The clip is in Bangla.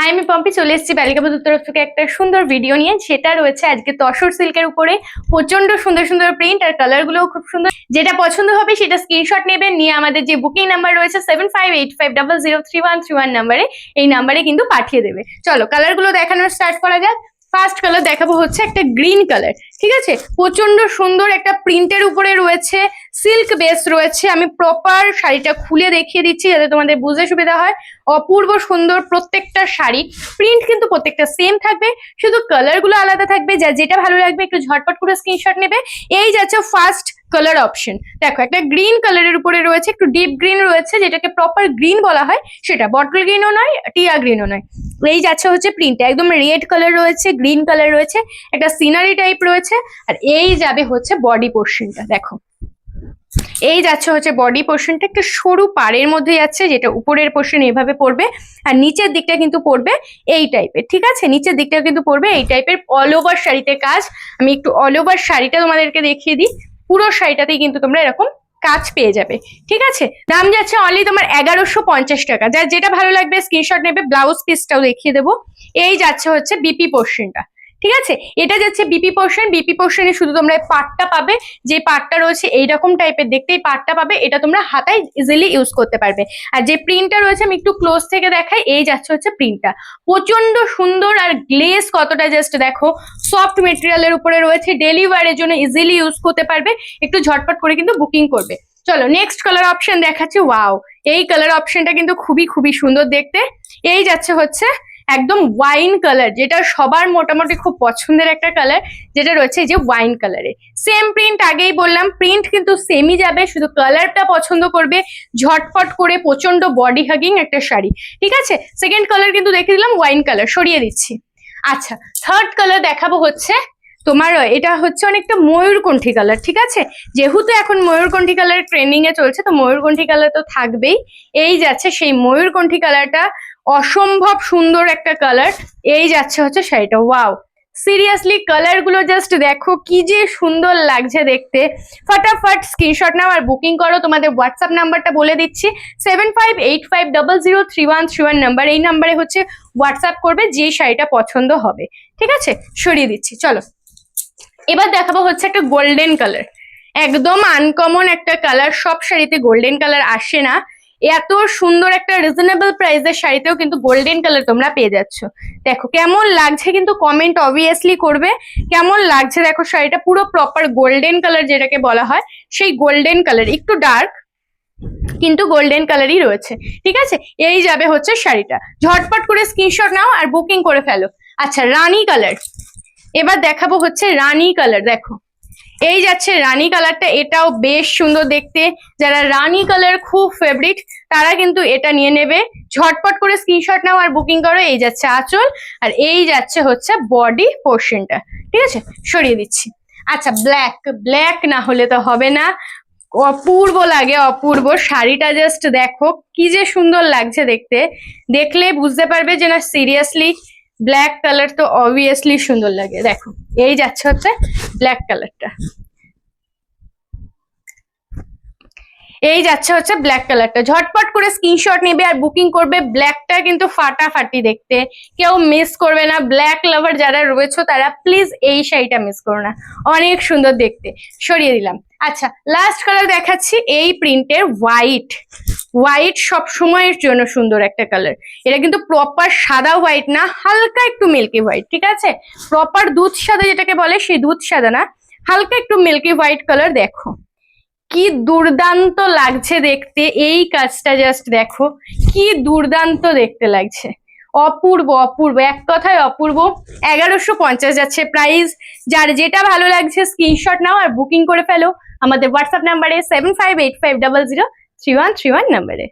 হাই, আমি পম্পি চলে এসেছি বালিকা বধূর তরফ থেকে একটা সুন্দর ভিডিও নিয়ে। সেটা রয়েছে আজকে তসর সিল্কের উপরে প্রচন্ড সুন্দর সুন্দর প্রিন্ট আর কালার গুলোও খুব সুন্দর। যেটা পছন্দ হবে সেটা স্ক্রিনশট নেবেন, নিয়ে আমাদের যে বুকিং নাম্বার রয়েছে 7585003131 নাম্বারে, এই নাম্বারে কিন্তু পাঠিয়ে দেবে। চলো কালার গুলো দেখানোর স্টার্ট করা যাক। ফার্স্ট কালার দেখাবো হচ্ছে একটা গ্রিন কালার, ঠিক আছে? প্রচন্ড সুন্দর একটা প্রিন্টের উপরে রয়েছে, সিল্ক বেস রয়েছে। আমি প্রপার শাড়িটা খুলে দেখিয়ে দিচ্ছি যাতে তোমাদের বুঝতে সুবিধা হয়। অপূর্ব সুন্দর প্রত্যেকটা শাড়ি, প্রিন্ট কিন্তু প্রত্যেকটা সেম থাকবে, শুধু কালার গুলো আলাদা থাকবে। যেটা ভালো লাগবে একটু ঝটপট করে স্ক্রিনশট নেবে। এই যাচ্ছে ফার্স্ট কালার অপশন। দেখো একটা গ্রিন কালারের উপরে রয়েছে, একটু ডিপ গ্রিন রয়েছে, যেটাকে প্রপার গ্রিন বলা হয়। সেটা বটল গ্রিনও নয়, টিয়া গ্রিনও নয়। এই যাচ্ছে হচ্ছে প্রিন্ট, একদম রেড কালার রয়েছে, গ্রিন কালার রয়েছে, একটা সিনারি টাইপ রয়েছে। আর এই যাবে হচ্ছে বডি পোর্শনটা। দেখো এই যাচ্ছে হচ্ছে বডি পোর্শনটা, একটা সরু পাড়ের মধ্যে যাচ্ছে, যেটা উপরের পোর্শন এভাবে পড়বে আর নিচের দিকটা কিন্তু পড়বে এই টাইপের, ঠিক আছে? নিচের দিকটা কিন্তু পড়বে এই টাইপের। অল ওভার শাড়িতে কাজ। আমি একটু অল ওভার শাড়িটা তোমাদেরকে দেখিয়ে দিই। পুরো শাড়িটাতেই কিন্তু তোমরা এরকম কাজ পেয়ে যাবে, ঠিক আছে? দাম যাচ্ছে অনলি তোমার 1150 টাকা। যার যেটা ভালো লাগবে স্ক্রিনশট নেবে। ব্লাউজ পিসটাও দেখিয়ে দেবো। এই যাচ্ছে হচ্ছে বিপি পোর্শনটা, ঠিক আছে? এটা যাচ্ছে বিপি পোর্শন। বিপি পোর্শনে শুধু তোমরা পাটটা পাবে, যে পাটটা রয়েছে এইরকম টাইপের দেখতে, এই পাটটা পাবে। এটা তোমরা হাতায় ইজিলি ইউজ করতে পারবে। আর যে প্রিন্টটা রয়েছে আমি একটু ক্লোজ থেকে দেখাই। এই যাচ্ছে হচ্ছে প্রিন্টটা, প্রচন্ড সুন্দর। আর গ্লেজ কতটা জাস্ট দেখো, সফট মেটেরিয়ালের উপরে রয়েছে, ডেলি ওয়ারের জন্য ইজিলি ইউজ করতে পারবে। একটু ঝটপট করে কিন্তু বুকিং করবে। চলো নেক্সট কালার অপশন দেখাচ্ছি। ওয়াও, এই কালার অপশনটা কিন্তু খুবই খুবই সুন্দর দেখতে। এই যাচ্ছে হচ্ছে একদম ওয়াইন কালার, যেটা সবার মোটামুটি খুব পছন্দের একটা কালার, যেটা রয়েছে এই যে ওয়াইন কালারে। সেম প্রিন্ট, আগেই বললাম প্রিন্ট কিন্তু সেমই যাবে, শুধু কালারটা পছন্দ করবে। ঝটপট করে প্রচন্ড বডি হাগিং একটা শাড়ি, ঠিক আছে? সেকেন্ড কালার কিন্তু দেখে দিলাম ওয়াইন কালার, সরিয়ে দিচ্ছি। আচ্ছা, থার্ড কালার দেখাবো হচ্ছে তোমার, এটা হচ্ছে অনেকটা ময়ূরকণ্ঠী কালার, ঠিক আছে? যেহেতু এখন ময়ূরকণ্ঠী কালার ট্রেন্ডিং এ চলছে, তো ময়ূরকণ্ঠী কালার তো থাকবেই। এই যাচ্ছে সেই ময়ূরকণ্ঠী কালারটা, অসম্ভব সুন্দর একটা কালার। এই যাচ্ছে হচ্ছে শাড়িটা। ওয়াও, সিরিয়াসলি কালার গুলো জাস্ট দেখো কি যে সুন্দর লাগছে দেখতে। ফটাফট স্ক্রিনশট নাও আর বুকিং করো। তোমাদের হোয়াটসঅ্যাপ নাম্বারটা বলে দিচ্ছি, 7585003131 নাম্বার। এই নাম্বারে হচ্ছে হোয়াটসঅ্যাপ করবে যে শাড়িটা পছন্দ হবে, ঠিক আছে? সরিয়ে দিচ্ছি। চলো এবার দেখাবো হচ্ছে একটা গোল্ডেন কালার, একদম আনকমন একটা কালার। সব শাড়িতে গোল্ডেন কালার আসে না। এত সুন্দর একটা রিজনেবল প্রাইসের শাড়িতেও কিন্তু গোল্ডেন কালার তোমরা পেয়ে যাচ্ছ। দেখো কেমন লাগছে, কিন্তু কমেন্ট অবভিয়াসলি করবে কেমন লাগছে। দেখো শাড়িটা পুরো প্রপার গোল্ডেন কালার, যেটাকে বলা হয় সেই গোল্ডেন কালার, একটু ডার্ক কিন্তু গোল্ডেন কালারই রয়েছে, ঠিক আছে? এই যাবে হচ্ছে শাড়িটা। ঝটপট করে স্ক্রিনশট নাও আর বুকিং করে ফেলো। আচ্ছা, রানী কালার এবার দেখাবো হচ্ছে রানী কালার। দেখো এই যাচ্ছে রানী কালারটা, এটাও বেশ সুন্দর দেখতে। যারা রানী কালার খুব ফেভারিট তারা কিন্তু এটা নিয়ে নেবে। ঝটপট করে স্ক্রিনশট নাও আর বুকিং করো। এই যাচ্ছে আঁচল আর এই যাচ্ছে হচ্ছে বডি পোর্শনটা, ঠিক আছে? সরিয়ে দিচ্ছি। আচ্ছা, ব্ল্যাক না হলে তো হবে না, অপূর্ব লাগে, অপূর্ব। শাড়িটা জাস্ট দেখো কি যে সুন্দর লাগছে দেখতে, দেখলে বুঝতে পারবে যে না সিরিয়াসলি ব্ল্যাক কালার তো অবভিয়াসলি সুন্দর লাগে। দেখো এই যাচ্ছে হচ্ছে ব্ল্যাক কালারটা, এই যাচ্ছে হচ্ছে ব্ল্যাক কালারটা। ঝটপট করে স্ক্রিনশট নেবে আর বুকিং করবে। ব্ল্যাকটা কিন্তু ফাটাফাটি দেখতে, কেউ মিস করবে না। ব্ল্যাক লাভার যারা রয়েছে তারা প্লিজ এই শাড়িটা মিস করো না, অনেক সুন্দর দেখতে। সরিয়ে দিলাম। আচ্ছা, লাস্ট কালার দেখাচ্ছি এই প্রিন্টের হোয়াইট। হোয়াইট সব সময়ের জন্য সুন্দর একটা কালার। এটা কিন্তু প্রপার সাদা হোয়াইট না, হালকা একটু মিল্কি হোয়াইট, ঠিক আছে? প্রপার দুধ সাদা যেটাকে বলে সেই দুধ সাদা না, হালকা একটু মিল্কি হোয়াইট কালার। দেখো কি দুর্দান্ত লাগছে দেখতে, এই কাজটা জাস্ট দেখো কি দুর্দান্ত দেখতে লাগছে। অপূর্ব, অপূর্ব, এক কথায় অপূর্ব। 1150 যাচ্ছে প্রাইস। যার যেটা ভালো লাগছে স্ক্রিনশট নাও আর বুকিং করে ফেলো আমাদের হোয়াটসঅ্যাপ নাম্বারে 7585003131 নাম্বারে।